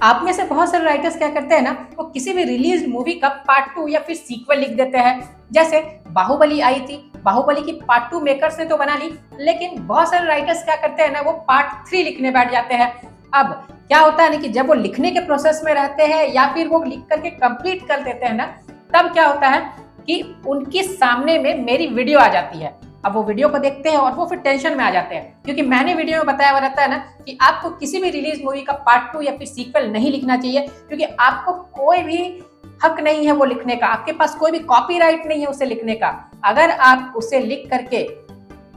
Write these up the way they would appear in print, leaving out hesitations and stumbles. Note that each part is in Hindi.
आप में से बहुत सारे राइटर्स क्या करते हैं ना, वो किसी भी रिलीज मूवी का पार्ट 2 या फिर सीक्वल लिख देते हैं। जैसे बाहुबली आई थी, बाहुबली की पार्ट 2 मेकर्स ने तो बना ली, लेकिन बहुत सारे राइटर्स क्या करते हैं ना, वो पार्ट 3 लिखने बैठ जाते हैं। अब क्या होता है ना कि जब वो लिखने के प्रोसेस में रहते हैं या फिर वो लिख करके कंप्लीट कर देते हैं ना, तब क्या होता है कि उनके सामने में मेरी वीडियो आ जाती है। अब वो वीडियो को देखते हैं और वो फिर टेंशन में आ जाते हैं, क्योंकि मैंने वीडियो में बताया हुआ रहता है ना कि आपको किसी भी रिलीज मूवी का पार्ट 2 या फिर सीक्वल नहीं लिखना चाहिए, क्योंकि आपको कोई भी हक नहीं है वो लिखने का, आपके पास कोई भी कॉपीराइट नहीं है उसे लिखने का। अगर आप उसे लिख करके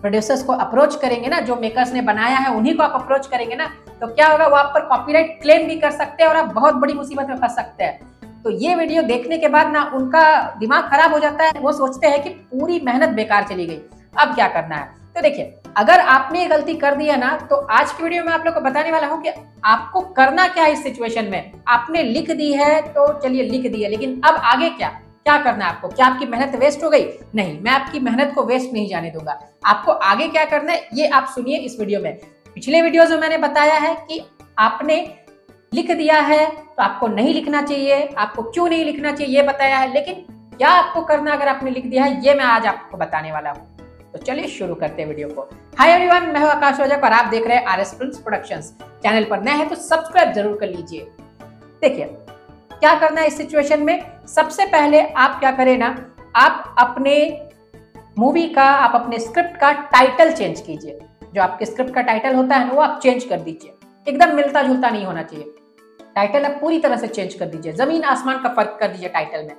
प्रोड्यूसर्स को अप्रोच करेंगे ना, जो मेकर्स ने बनाया है उन्हीं को आप अप्रोच करेंगे ना, तो क्या होगा, वो आप पर कॉपीराइट क्लेम भी कर सकते हैं और आप बहुत बड़ी मुसीबत में फंस सकते हैं। तो ये वीडियो देखने के बाद ना उनका दिमाग खराब हो जाता है, वो सोचते हैं कि पूरी मेहनत बेकार चली गई। अब क्या करना है, तो देखिए, अगर आपने ये गलती कर दी है ना, तो आज की वीडियो में आप लोग को बताने वाला हूं कि आपको करना क्या है इस सिचुएशन में। आपने लिख दी है तो चलिए लिख दी है, लेकिन अब आगे क्या क्या करना है आपको? क्या आपकी मेहनत वेस्ट हो गई? नहीं, मैं आपकी मेहनत को वेस्ट नहीं जाने दूंगा। आपको आगे क्या करना है ये आप सुनिए इस वीडियो में। पिछले वीडियोस में मैंने बताया है कि आपने लिख दिया है तो आपको नहीं लिखना चाहिए, आपको क्यों नहीं लिखना चाहिए ये बताया है, लेकिन क्या आपको करना अगर आपने लिख दिया है ये मैं आज आपको बताने वाला हूँ। तो चलिए शुरू करते हैं वीडियो को। हाय एवरीवन, मैं हूं आकाश ओझा और आप देख रहे हैं आरएस फिल्म्स प्रोडक्शंस। चैनल पर नए हैं तो सब्सक्राइब जरूर कर लीजिए। देखिए क्या करना है इस सिचुएशन में। सबसे पहले आप क्या करें ना, आप अपने मूवी का, आप अपने स्क्रिप्ट का टाइटल चेंज कीजिए। जो आपके स्क्रिप्ट का टाइटल होता है ना, वो आप चेंज कर दीजिए। एकदम मिलता जुलता नहीं होना चाहिए। टाइटल आप पूरी तरह से चेंज कर दीजिए, जमीन आसमान का फर्क कर दीजिए टाइटल में।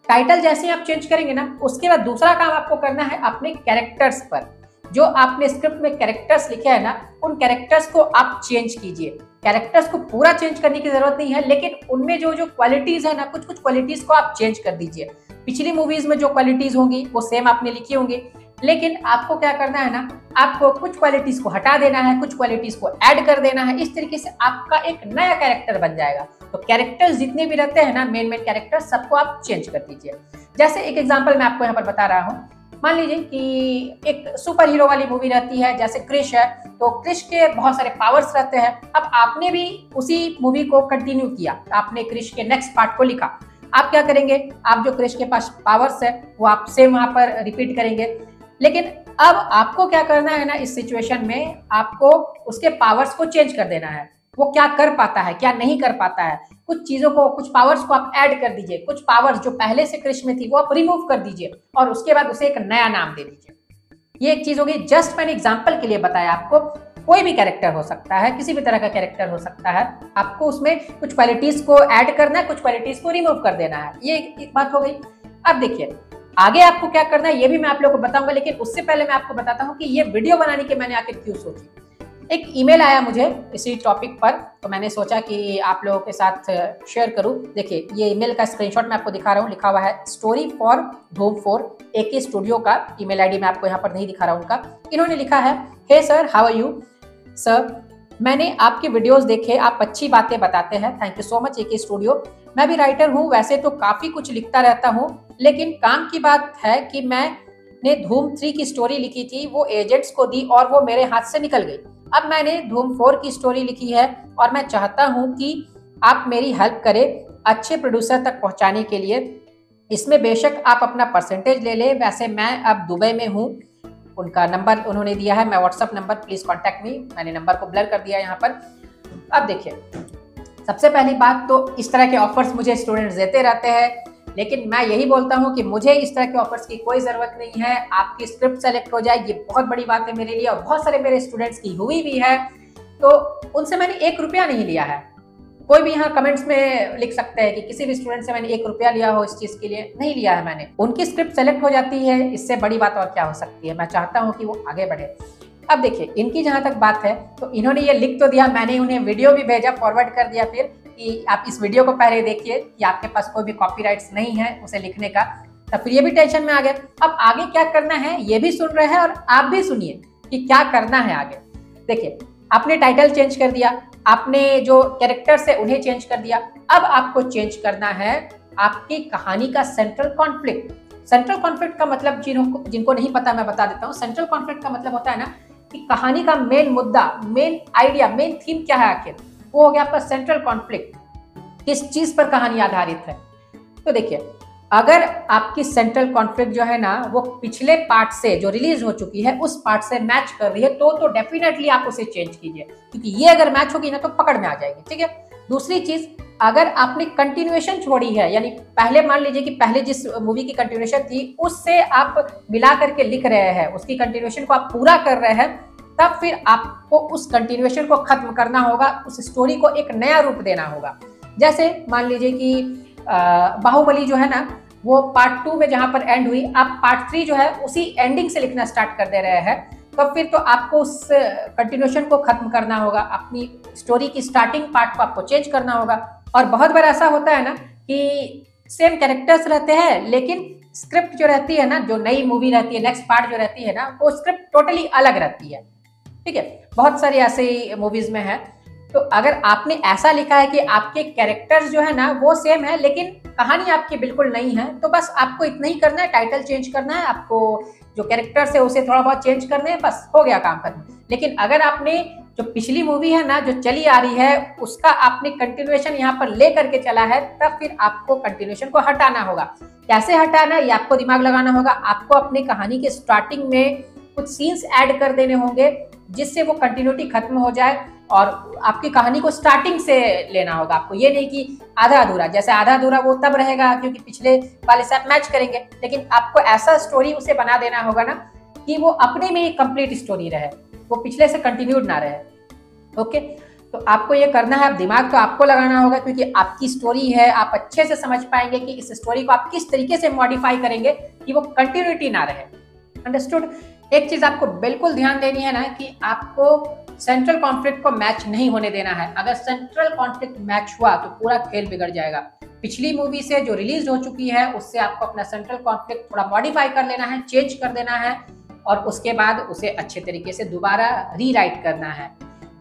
टाइटल जैसे ही आप चेंज करेंगे ना, उसके बाद दूसरा काम आपको करना है अपने कैरेक्टर्स पर। जो आपने स्क्रिप्ट में कैरेक्टर्स लिखे हैं ना, उन कैरेक्टर्स को आप चेंज कीजिए। कैरेक्टर्स को पूरा चेंज करने की जरूरत नहीं है, लेकिन उनमें जो जो क्वालिटीज है ना, कुछ कुछ क्वालिटीज को आप चेंज कर दीजिए। पिछली मूवीज में जो क्वालिटीज होंगी वो सेम आपने लिखी होंगी, लेकिन आपको क्या करना है ना, आपको कुछ क्वालिटीज को हटा देना है, कुछ क्वालिटीज को ऐड कर देना है। इस तरीके से आपका एक नया कैरेक्टर बन जाएगा। तो कैरेक्टर्स जितने भी रहते हैं ना, मेन कैरेक्टर्स, सबको आप चेंज कर दीजिए। जैसे एक एग्जांपल मैं आपको यहाँ पर बता रहा हूँ। मान लीजिए कि एक सुपर हीरो वाली मूवी रहती है, जैसे क्रिश है, तो क्रिश के बहुत सारे पावर्स रहते हैं। अब आपने भी उसी मूवी को कंटिन्यू किया, आपने क्रिश के नेक्स्ट पार्ट को लिखा। आप क्या करेंगे, आप जो क्रिश के पास पावर्स है वो आप सेम वहां पर रिपीट करेंगे, लेकिन अब आपको क्या करना है ना, इस सिचुएशन में आपको उसके पावर्स को चेंज कर देना है। वो क्या कर पाता है, क्या नहीं कर पाता है, कुछ चीजों को, कुछ पावर्स को आप ऐड कर दीजिए। कुछ पावर्स जो पहले से क्रिश में थी वो आप रिमूव कर दीजिए और उसके बाद उसे एक नया नाम दे दीजिए। ये एक चीज होगी, जस्ट मैंने एग्जांपल के लिए बताया आपको। कोई भी कैरेक्टर हो सकता है, किसी भी तरह का कैरेक्टर हो सकता है, आपको उसमें कुछ क्वालिटीज को ऐड करना है, कुछ क्वालिटीज को रिमूव कर देना है। ये एक बात हो गई। अब देखिए आगे आपको क्या करना है ये भी मैं आप लोगों को बताऊंगा, लेकिन उससे पहले मैं आपको बताता हूं कि ये वीडियो बनाने की मैंने आखिर क्यों सोची। एक ईमेल आया मुझे इसी टॉपिक पर, तो मैंने सोचा कि आप लोगों के साथ शेयर करूं। देखिए ये ईमेल का स्क्रीनशॉट मैं आपको दिखा रहा हूं, लिखा हुआ है स्टोरी फॉर धूम 4 AK स्टूडियो का। ईमेल आईडी मैं आपको यहाँ पर नहीं दिखा रहा हूं उनका। इन्होंने लिखा है, hey sir, how are you sir, मैंने आपके वीडियोस देखे, आप अच्छी बातें बताते हैं, thank you so much AK studio. मैं भी राइटर हूँ, वैसे तो काफी कुछ लिखता रहता हूँ, लेकिन काम की बात है कि मैंने धूम 3 की स्टोरी लिखी थी, वो एजेंट्स को दी और वो मेरे हाथ से निकल गई। अब मैंने धूम 4 की स्टोरी लिखी है और मैं चाहता हूं कि आप मेरी हेल्प करें अच्छे प्रोड्यूसर तक पहुंचाने के लिए। इसमें बेशक आप अपना परसेंटेज ले लें, वैसे मैं अब दुबई में हूं। उनका नंबर उन्होंने दिया है, मैं WhatsApp number, please contact me. मैंने नंबर को ब्लर कर दिया यहाँ पर। अब देखिए, सबसे पहली बात तो इस तरह के ऑफर्स मुझे स्टूडेंट्स देते रहते हैं, लेकिन मैं यही बोलता हूं कि मुझे इस तरह के ऑफर्स की कोई जरूरत नहीं है। आपकी स्क्रिप्ट सेलेक्ट हो जाए, ये बहुत बड़ी बात है मेरे लिए, और बहुत सारे मेरे स्टूडेंट्स की हुई भी है। तो उनसे मैंने 1 रुपया नहीं लिया है। कोई भी यहाँ कमेंट्स में लिख सकते हैं कि किसी भी स्टूडेंट से मैंने 1 रुपया लिया हो, इस चीज के लिए नहीं लिया है मैंने। उनकी स्क्रिप्ट सेलेक्ट हो जाती है, इससे बड़ी बात और क्या हो सकती है। मैं चाहता हूँ कि वो आगे बढ़े। अब देखिए, इनकी जहां तक बात है, तो इन्होंने ये लिख तो दिया, मैंने उन्हें वीडियो भी भेजा, फॉरवर्ड कर दिया फिर कि आप इस वीडियो को पहले देखिए कि आपके पास कोई भी कॉपीराइट्स नहीं है उसे लिखने का। तब फिर ये भी टेंशन में आ गए। अब आगे क्या करना है ये भी सुन रहे हैं और आप भी सुनिए कि क्या करना है आगे। देखिए, आपने टाइटल चेंज कर दिया, आपने जो कैरेक्टर्स है उन्हें चेंज कर दिया। अब आपको चेंज करना है आपकी कहानी का सेंट्रल कॉन्फ्लिक्ट। सेंट्रल कॉन्फ्लिक्ट का मतलब जिनको नहीं पता मैं बता देता हूँ। सेंट्रल कॉन्फ्लिक्ट का मतलब होता है ना कि कहानी का मेन मुद्दा, मेन आइडिया, मेन थीम क्या है आखिर, वो हो गया आपका सेंट्रल कॉन्फ्लिक्ट। किस चीज पर कहानी आधारित है। तो देखिए, अगर आपकी सेंट्रल कॉन्फ्लिक्ट जो है ना वो पिछले पार्ट से जो रिलीज हो चुकी है उस पार्ट से मैच कर रही है तो डेफिनेटली आप उसे चेंज कीजिए, क्योंकि ये अगर मैच होगी ना तो पकड़ में आ जाएगी। ठीक है। दूसरी चीज, अगर आपने कंटिन्यूएशन छोड़ी है, यानी पहले मान लीजिए कि पहले जिस मूवी की कंटिन्यूएशन थी उससे आप मिला करके लिख रहे हैं, उसकी कंटिन्यूएशन को आप पूरा कर रहे हैं, तब फिर आपको उस कंटिन्यूएशन को खत्म करना होगा, उस स्टोरी को एक नया रूप देना होगा। जैसे मान लीजिए कि बाहुबली जो है ना वो पार्ट 2 में जहां पर एंड हुई, आप पार्ट 3 जो है उसी एंडिंग से लिखना स्टार्ट कर दे रहे हैं, तो फिर तो आपको उस कंटिन्यूएशन को खत्म करना होगा, अपनी स्टोरी की स्टार्टिंग पार्ट को आपको चेंज करना होगा। और बहुत बार ऐसा होता है ना कि सेम कैरेक्टर्स रहते हैं, लेकिन स्क्रिप्ट जो रहती है ना, जो नई मूवी रहती है, नेक्स्ट पार्ट जो रहती है ना, वो स्क्रिप्ट टोटली अलग रहती है। ठीक है, बहुत सारी ऐसे मूवीज में है। तो अगर आपने ऐसा लिखा है कि आपके कैरेक्टर्स जो है ना वो सेम है लेकिन कहानी आपकी बिल्कुल नहीं है, तो बस आपको इतना ही करना है, टाइटल चेंज करना है, आपको जो कैरेक्टर्स है उसे थोड़ा बहुत चेंज करने हैं, बस हो गया काम खत्म। लेकिन अगर आपने जो पिछली मूवी है ना जो चली आ रही है उसका आपने कंटिन्यूएशन यहाँ पर ले करके चला है, तब फिर आपको कंटिन्यूएशन को हटाना होगा। कैसे हटाना है ये आपको दिमाग लगाना होगा। आपको अपनी कहानी के स्टार्टिंग में कुछ सीन्स ऐड कर देने होंगे जिससे वो कंटिन्यूटी खत्म हो जाए और आपकी कहानी को स्टार्टिंग से लेना होगा आपको। ये नहीं कि आधा अधूरा, जैसे आधा अधूरा वो तब रहेगा क्योंकि पिछले वाले से आप मैच करेंगे, लेकिन आपको ऐसा स्टोरी उसे बना देना होगा ना कि वो अपने में ही कंप्लीट स्टोरी रहे, वो पिछले से कंटिन्यूड ना रहे। ओके, तो आपको ये करना है, दिमाग तो आपको लगाना होगा क्योंकि आपकी स्टोरी है, आप अच्छे से समझ पाएंगे कि इस स्टोरी को आप किस तरीके से मॉडिफाई करेंगे कि वो कंटिन्यूटी ना रहे। अंडरस्टूड। एक चीज आपको बिल्कुल ध्यान देनी है ना कि आपको सेंट्रल कॉन्फ्लिक्ट को मैच नहीं होने देना है। अगर सेंट्रल कॉन्फ्लिक्ट मैच हुआ तो पूरा खेल बिगड़ जाएगा। पिछली मूवी से जो रिलीज हो चुकी है उससे आपको अपना सेंट्रल कॉन्फ्लिक्ट थोड़ा मॉडिफाई कर लेना है, चेंज कर देना है और उसके बाद उसे अच्छे तरीके से दोबारा रीराइट करना है।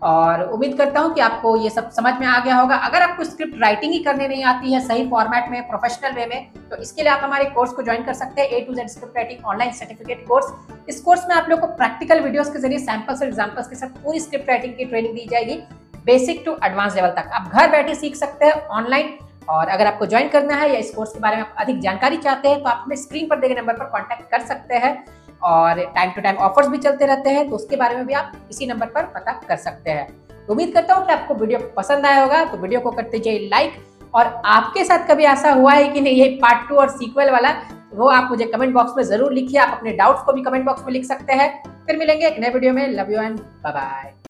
और उम्मीद करता हूं कि आपको ये सब समझ में आ गया होगा। अगर आपको स्क्रिप्ट राइटिंग ही करने नहीं आती है सही फॉर्मेट में, प्रोफेशनल वे में, तो इसके लिए आप हमारे कोर्स को ज्वाइन कर सकते हैं, A to Z script writing online certificate course. इस कोर्स में आप लोग को प्रैक्टिकल वीडियोस के जरिए सैंपल्स और एग्जांपल्स के साथ पूरी स्क्रिप्ट राइटिंग की ट्रेनिंग दी जाएगी, बेसिक टू एडवांस लेवल तक। आप घर बैठे सीख सकते हैं ऑनलाइन। और अगर आपको ज्वाइन करना है या इस कोर्स के बारे में आप अधिक जानकारी चाहते हैं तो आप हमें स्क्रीन पर दिए गए नंबर पर कॉन्टैक्ट कर सकते हैं। और टाइम टू टाइम ऑफर्स भी चलते रहते हैं, तो उसके बारे में भी आप इसी नंबर पर पता कर सकते हैं। उम्मीद करता हूं कि आपको वीडियो पसंद आया होगा, तो वीडियो को करते जाइए लाइक। और आपके साथ कभी ऐसा हुआ है कि नहीं ये पार्ट 2 और सीक्वल वाला, वो आप मुझे कमेंट बॉक्स में जरूर लिखिए। आप अपने डाउट्स को भी कमेंट बॉक्स में लिख सकते हैं। फिर मिलेंगे एक नए वीडियो में। Love you and bye bye.